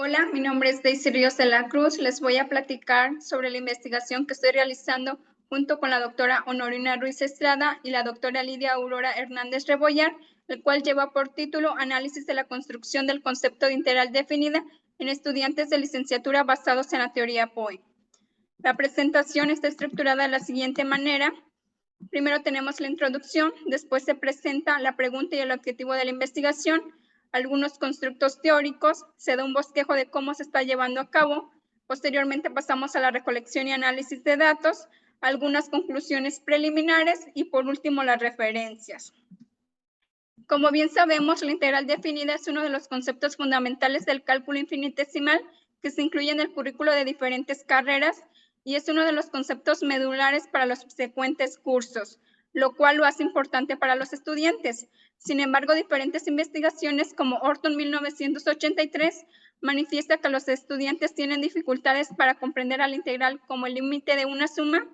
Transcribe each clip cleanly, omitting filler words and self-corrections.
Hola, mi nombre es Daisy Ríos de la Cruz. Les voy a platicar sobre la investigación que estoy realizando junto con la doctora Honorina Ruiz Estrada y la doctora Lidia Aurora Hernández Rebollar, el cual lleva por título Análisis de la construcción del concepto de integral definida en estudiantes de licenciatura basados en la teoría POE. La presentación está estructurada de la siguiente manera. Primero tenemos la introducción, después se presenta la pregunta y el objetivo de la investigación, algunos constructos teóricos, se da un bosquejo de cómo se está llevando a cabo, posteriormente pasamos a la recolección y análisis de datos, algunas conclusiones preliminares y por último las referencias. Como bien sabemos, la integral definida es uno de los conceptos fundamentales del cálculo infinitesimal que se incluye en el currículo de diferentes carreras y es uno de los conceptos medulares para los subsecuentes cursos, lo cual lo hace importante para los estudiantes. Sin embargo, diferentes investigaciones como Orton 1983 manifiesta que los estudiantes tienen dificultades para comprender a la integral como el límite de una suma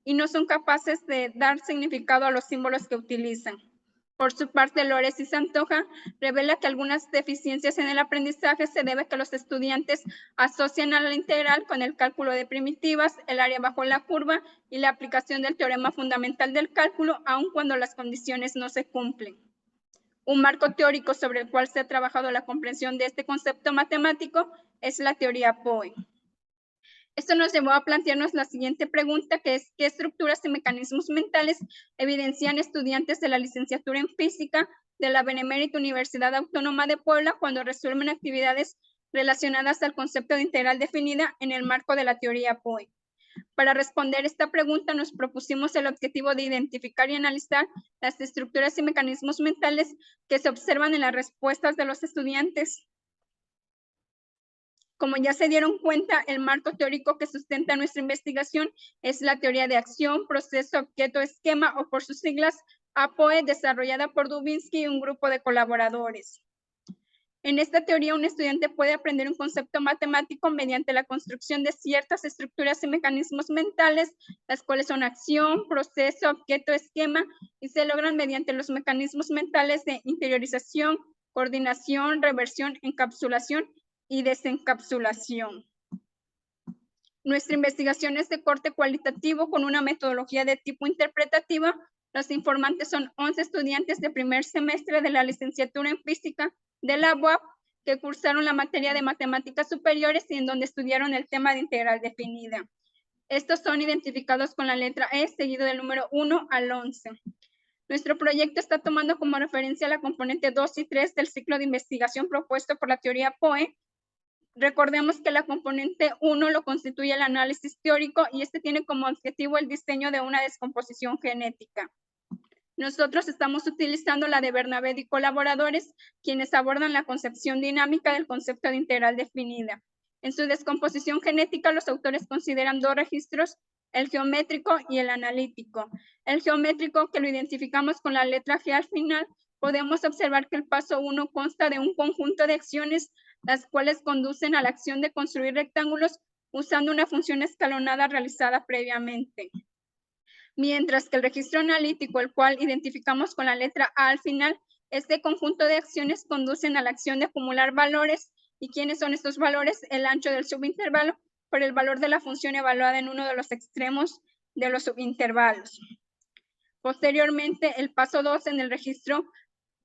y no son capaces de dar significado a los símbolos que utilizan. Por su parte, Lores y Santoja revela que algunas deficiencias en el aprendizaje se debe a que los estudiantes asocian a la integral con el cálculo de primitivas, el área bajo la curva y la aplicación del teorema fundamental del cálculo, aun cuando las condiciones no se cumplen. Un marco teórico sobre el cual se ha trabajado la comprensión de este concepto matemático es la teoría POE. Esto nos llevó a plantearnos la siguiente pregunta, que es ¿qué estructuras y mecanismos mentales evidencian estudiantes de la licenciatura en física de la Benemérita Universidad Autónoma de Puebla cuando resuelven actividades relacionadas al concepto de integral definida en el marco de la teoría POE? Para responder esta pregunta nos propusimos el objetivo de identificar y analizar las estructuras y mecanismos mentales que se observan en las respuestas de los estudiantes. Como ya se dieron cuenta, el marco teórico que sustenta nuestra investigación es la teoría de acción, proceso, objeto, esquema o por sus siglas APOE, desarrollada por Dubinsky y un grupo de colaboradores. En esta teoría, un estudiante puede aprender un concepto matemático mediante la construcción de ciertas estructuras y mecanismos mentales, las cuales son acción, proceso, objeto, esquema, y se logran mediante los mecanismos mentales de interiorización, coordinación, reversión, encapsulación y desencapsulación. Nuestra investigación es de corte cualitativo con una metodología de tipo interpretativa. Los informantes son 11 estudiantes de primer semestre de la licenciatura en física de la UAP que cursaron la materia de matemáticas superiores y en donde estudiaron el tema de integral definida. Estos son identificados con la letra E seguido del número 1 al 11. Nuestro proyecto está tomando como referencia la componente 2 y 3 del ciclo de investigación propuesto por la teoría POE. Recordemos que la componente 1 lo constituye el análisis teórico y este tiene como objetivo el diseño de una descomposición genética. Nosotros estamos utilizando la de Bernabé y colaboradores, quienes abordan la concepción dinámica del concepto de integral definida. En su descomposición genética, los autores consideran dos registros, el geométrico y el analítico. El geométrico, que lo identificamos con la letra G al final, podemos observar que el paso 1 consta de un conjunto de acciones, las cuales conducen a la acción de construir rectángulos usando una función escalonada realizada previamente. Mientras que el registro analítico, el cual identificamos con la letra A al final, este conjunto de acciones conducen a la acción de acumular valores. ¿Y quiénes son estos valores? El ancho del subintervalo por el valor de la función evaluada en uno de los extremos de los subintervalos. Posteriormente, el paso 2 en el registro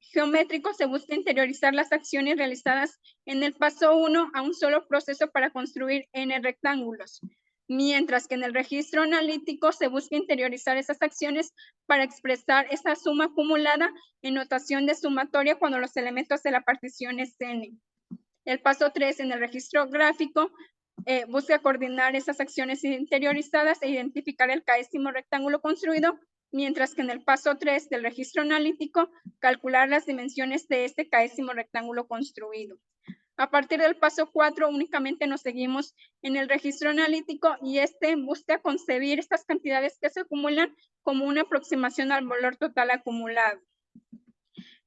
geométrico se busca interiorizar las acciones realizadas en el paso 1 a un solo proceso para construir n rectángulos, mientras que en el registro analítico se busca interiorizar esas acciones para expresar esa suma acumulada en notación de sumatoria cuando los elementos de la partición es n. El paso 3 en el registro gráfico busca coordinar esas acciones interiorizadas e identificar el késimo rectángulo construido, mientras que en el paso 3 del registro analítico, calcular las dimensiones de este késimo rectángulo construido. A partir del paso 4 únicamente nos seguimos en el registro analítico y este busca concebir estas cantidades que se acumulan como una aproximación al valor total acumulado.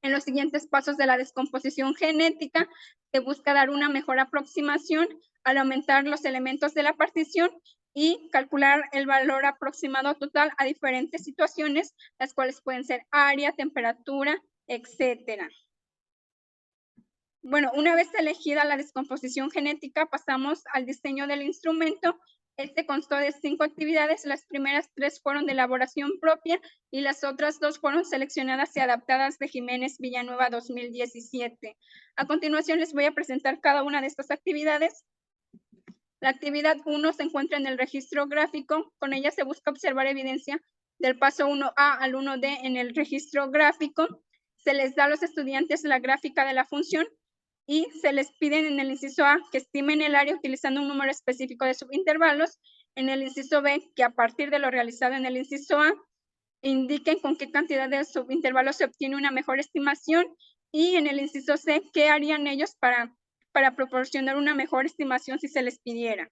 En los siguientes pasos de la descomposición genética se busca dar una mejor aproximación al aumentar los elementos de la partición y calcular el valor aproximado total a diferentes situaciones, las cuales pueden ser área, temperatura, etcétera. Bueno, una vez elegida la descomposición genética, pasamos al diseño del instrumento. Este constó de 5 actividades. Las primeras 3 fueron de elaboración propia y las otras 2 fueron seleccionadas y adaptadas de Jiménez Villanueva 2017. A continuación les voy a presentar cada una de estas actividades. La actividad 1 se encuentra en el registro gráfico. Con ella se busca observar evidencia del paso 1A al 1D en el registro gráfico. Se les da a los estudiantes la gráfica de la función y se les piden en el inciso A que estimen el área utilizando un número específico de subintervalos. En el inciso B, que a partir de lo realizado en el inciso A, indiquen con qué cantidad de subintervalos se obtiene una mejor estimación. Y en el inciso C, qué harían ellos para proporcionar una mejor estimación si se les pidiera.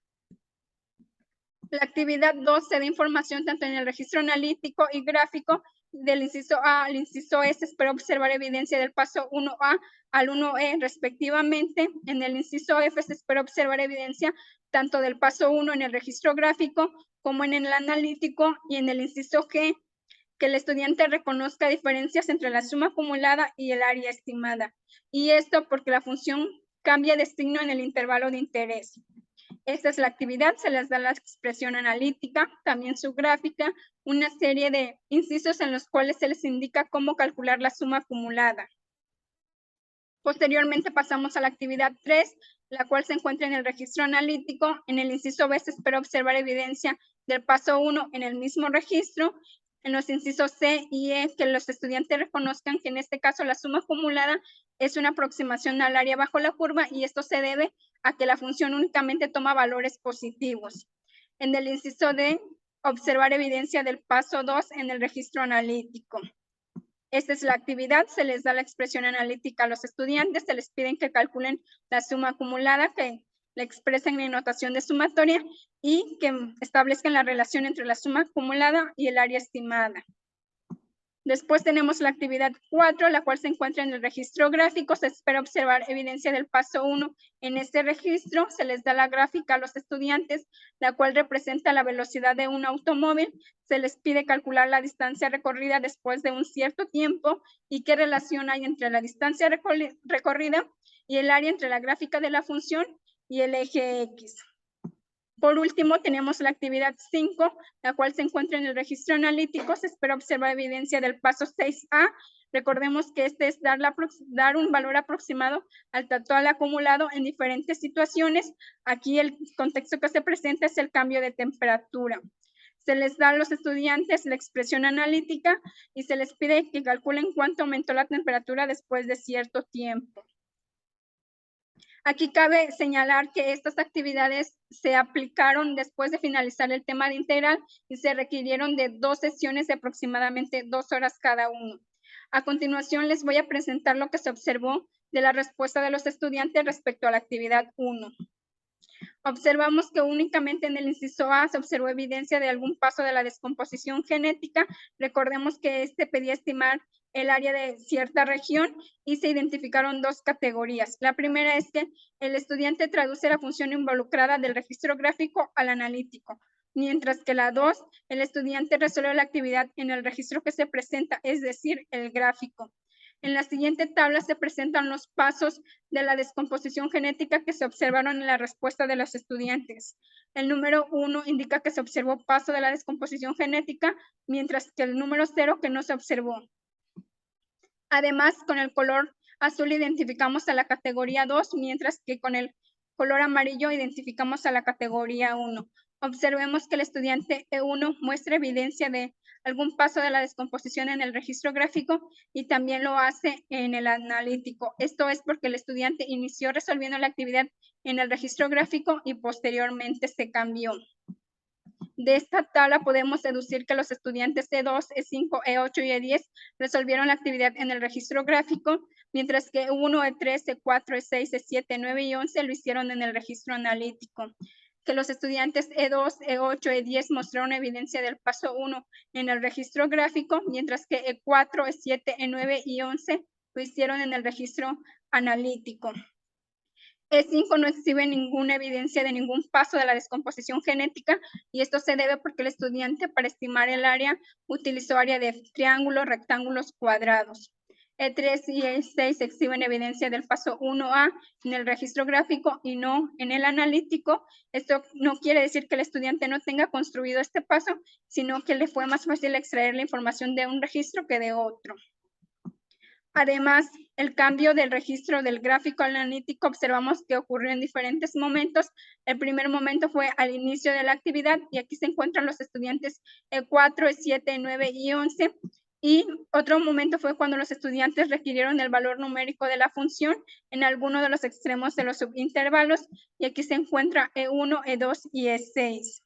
La actividad 2 se da información tanto en el registro analítico y gráfico del inciso A al inciso S. Se espera observar evidencia del paso 1A al 1E respectivamente. En el inciso F se espera observar evidencia tanto del paso 1 en el registro gráfico como en el analítico, y en el inciso G que el estudiante reconozca diferencias entre la suma acumulada y el área estimada. Y esto porque la función cambia de signo en el intervalo de interés. Esta es la actividad, se les da la expresión analítica, también su gráfica, una serie de incisos en los cuales se les indica cómo calcular la suma acumulada. Posteriormente pasamos a la actividad 3, la cual se encuentra en el registro analítico. En el inciso B se espera observar evidencia del paso 1 en el mismo registro. En los incisos C y E, que los estudiantes reconozcan que en este caso la suma acumulada es una aproximación al área bajo la curva, y esto se debe a que la función únicamente toma valores positivos. En el inciso D, observar evidencia del paso 2 en el registro analítico. Esta es la actividad, se les da la expresión analítica a los estudiantes, se les piden que calculen la suma acumulada, que la expresen en notación de sumatoria y que establezcan la relación entre la suma acumulada y el área estimada. Después tenemos la actividad 4, la cual se encuentra en el registro gráfico. Se espera observar evidencia del paso 1 en este registro. Se les da la gráfica a los estudiantes, la cual representa la velocidad de un automóvil. Se les pide calcular la distancia recorrida después de un cierto tiempo y qué relación hay entre la distancia recorrida y el área entre la gráfica de la función y el eje X. Por último, tenemos la actividad 5, la cual se encuentra en el registro analítico. Se espera observar evidencia del paso 6A. Recordemos que este es dar un valor aproximado al total acumulado en diferentes situaciones. Aquí el contexto que se presenta es el cambio de temperatura. Se les da a los estudiantes la expresión analítica y se les pide que calculen cuánto aumentó la temperatura después de cierto tiempo. Aquí cabe señalar que estas actividades se aplicaron después de finalizar el tema de integral y se requirieron de 2 sesiones de aproximadamente 2 horas cada uno. A continuación les voy a presentar lo que se observó de la respuesta de los estudiantes respecto a la actividad 1. Observamos que únicamente en el inciso A se observó evidencia de algún paso de la descomposición genética. Recordemos que este pedía estimar el área de cierta región y se identificaron 2 categorías. La primera es que el estudiante traduce la función involucrada del registro gráfico al analítico, mientras que la 2, el estudiante resuelve la actividad en el registro que se presenta, es decir, el gráfico. En la siguiente tabla se presentan los pasos de la descomposición genética que se observaron en la respuesta de los estudiantes. El número 1 indica que se observó paso de la descomposición genética, mientras que el número 0 que no se observó. Además, con el color azul identificamos a la categoría 2, mientras que con el color amarillo identificamos a la categoría 1. Observemos que el estudiante E1 muestra evidencia de algún paso de la descomposición en el registro gráfico y también lo hace en el analítico. Esto es porque el estudiante inició resolviendo la actividad en el registro gráfico y posteriormente se cambió. De esta tabla podemos deducir que los estudiantes E2, E5, E8 y E10 resolvieron la actividad en el registro gráfico, mientras que E1, E3, E4, E6, E7, E9 y 11 lo hicieron en el registro analítico. Que los estudiantes E2, E8, E10 mostraron evidencia del paso 1 en el registro gráfico, mientras que E4, E7, E9 y 11 lo hicieron en el registro analítico. E5 no exhibe ninguna evidencia de ningún paso de la descomposición genética, y esto se debe porque el estudiante, para estimar el área, utilizó área de triángulos, rectángulos, cuadrados. E3 y E6 exhiben evidencia del paso 1A en el registro gráfico y no en el analítico. Esto no quiere decir que el estudiante no tenga construido este paso, sino que le fue más fácil extraer la información de un registro que de otro. Además, el cambio del registro del gráfico al analítico observamos que ocurrió en diferentes momentos. El primer momento fue al inicio de la actividad y aquí se encuentran los estudiantes E4, E7, E9 y 11. Y otro momento fue cuando los estudiantes requirieron el valor numérico de la función en alguno de los extremos de los subintervalos y aquí se encuentra E1, E2 y E6.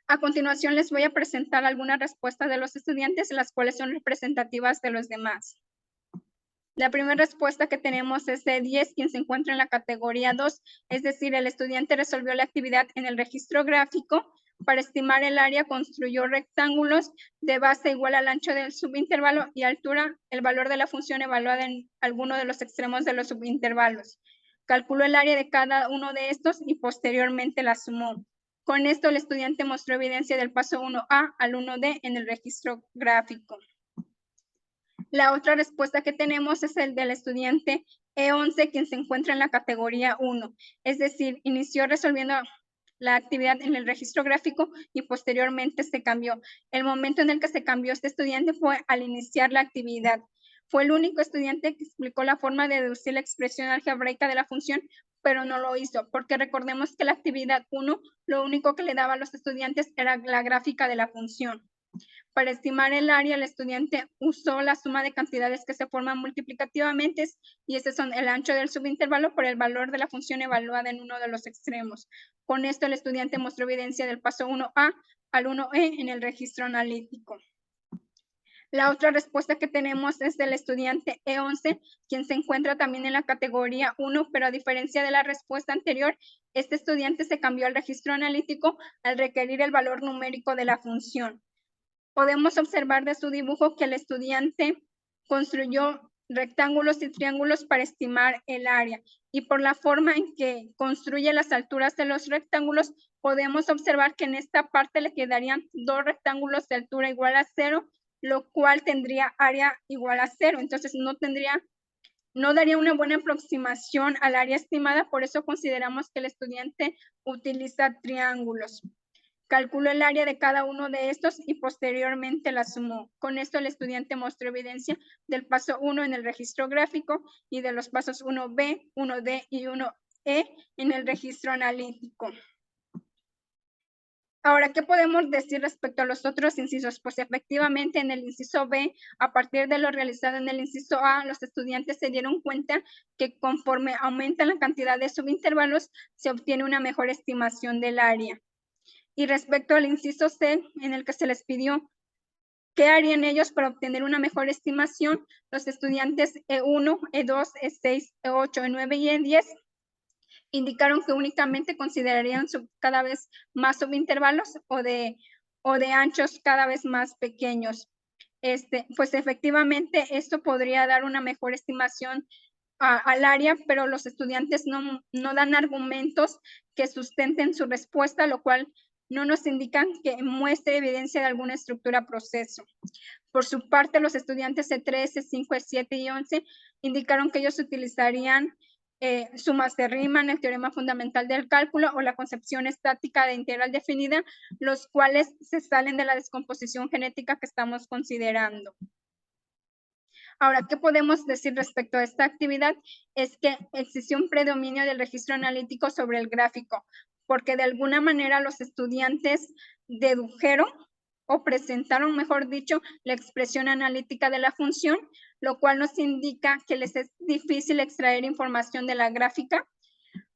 A continuación les voy a presentar algunas respuestas de los estudiantes, las cuales son representativas de los demás. La primera respuesta que tenemos es de 10, quien se encuentra en la categoría 2, es decir, el estudiante resolvió la actividad en el registro gráfico. Para estimar el área, construyó rectángulos de base igual al ancho del subintervalo y altura, el valor de la función evaluada en alguno de los extremos de los subintervalos. Calculó el área de cada uno de estos y posteriormente la sumó. Con esto, el estudiante mostró evidencia del paso 1A al 1D en el registro gráfico. La otra respuesta que tenemos es el del estudiante E11, quien se encuentra en la categoría 1, es decir, inició resolviendo la actividad en el registro gráfico y posteriormente se cambió. El momento en el que se cambió este estudiante fue al iniciar la actividad. Fue el único estudiante que explicó la forma de deducir la expresión algebraica de la función, pero no lo hizo, porque recordemos que la actividad 1, lo único que le daba a los estudiantes era la gráfica de la función. Para estimar el área, el estudiante usó la suma de cantidades que se forman multiplicativamente y estos son el ancho del subintervalo por el valor de la función evaluada en uno de los extremos. Con esto, el estudiante mostró evidencia del paso 1A al 1E en el registro analítico. La otra respuesta que tenemos es del estudiante E11, quien se encuentra también en la categoría 1, pero a diferencia de la respuesta anterior, este estudiante se cambió al registro analítico al requerir el valor numérico de la función. Podemos observar de su dibujo que el estudiante construyó rectángulos y triángulos para estimar el área y por la forma en que construye las alturas de los rectángulos, podemos observar que en esta parte le quedarían dos rectángulos de altura igual a 0, lo cual tendría área igual a 0. Entonces no daría una buena aproximación al área estimada, por eso consideramos que el estudiante utiliza triángulos. Calculó el área de cada uno de estos y posteriormente la sumó. Con esto el estudiante mostró evidencia del paso 1 en el registro gráfico y de los pasos 1B, 1D y 1E en el registro analítico. Ahora, ¿qué podemos decir respecto a los otros incisos? Pues efectivamente en el inciso B, a partir de lo realizado en el inciso A, los estudiantes se dieron cuenta que conforme aumenta la cantidad de subintervalos, se obtiene una mejor estimación del área. Y respecto al inciso C, en el que se les pidió qué harían ellos para obtener una mejor estimación, los estudiantes E1, E2, E6, E8, E9 y E10 indicaron que únicamente considerarían cada vez más subintervalos o de anchos cada vez más pequeños. Pues efectivamente esto podría dar una mejor estimación al área, pero los estudiantes no dan argumentos que sustenten su respuesta, lo cual no nos indican que muestre evidencia de alguna estructura proceso. Por su parte, los estudiantes E3, E5, E7 y 11 indicaron que ellos utilizarían sumas de Riemann, el teorema fundamental del cálculo o la concepción estática de integral definida, los cuales se salen de la descomposición genética que estamos considerando. Ahora, ¿qué podemos decir respecto a esta actividad? Es que existió un predominio del registro analítico sobre el gráfico, porque de alguna manera los estudiantes dedujeron o presentaron, mejor dicho, la expresión analítica de la función, lo cual nos indica que les es difícil extraer información de la gráfica.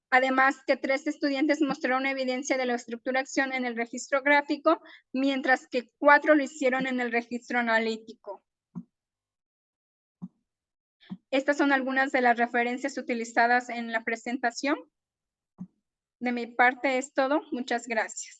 Además, que 3 estudiantes mostraron evidencia de la estructura-acción en el registro gráfico, mientras que 4 lo hicieron en el registro analítico. Estas son algunas de las referencias utilizadas en la presentación. De mi parte es todo. Muchas gracias.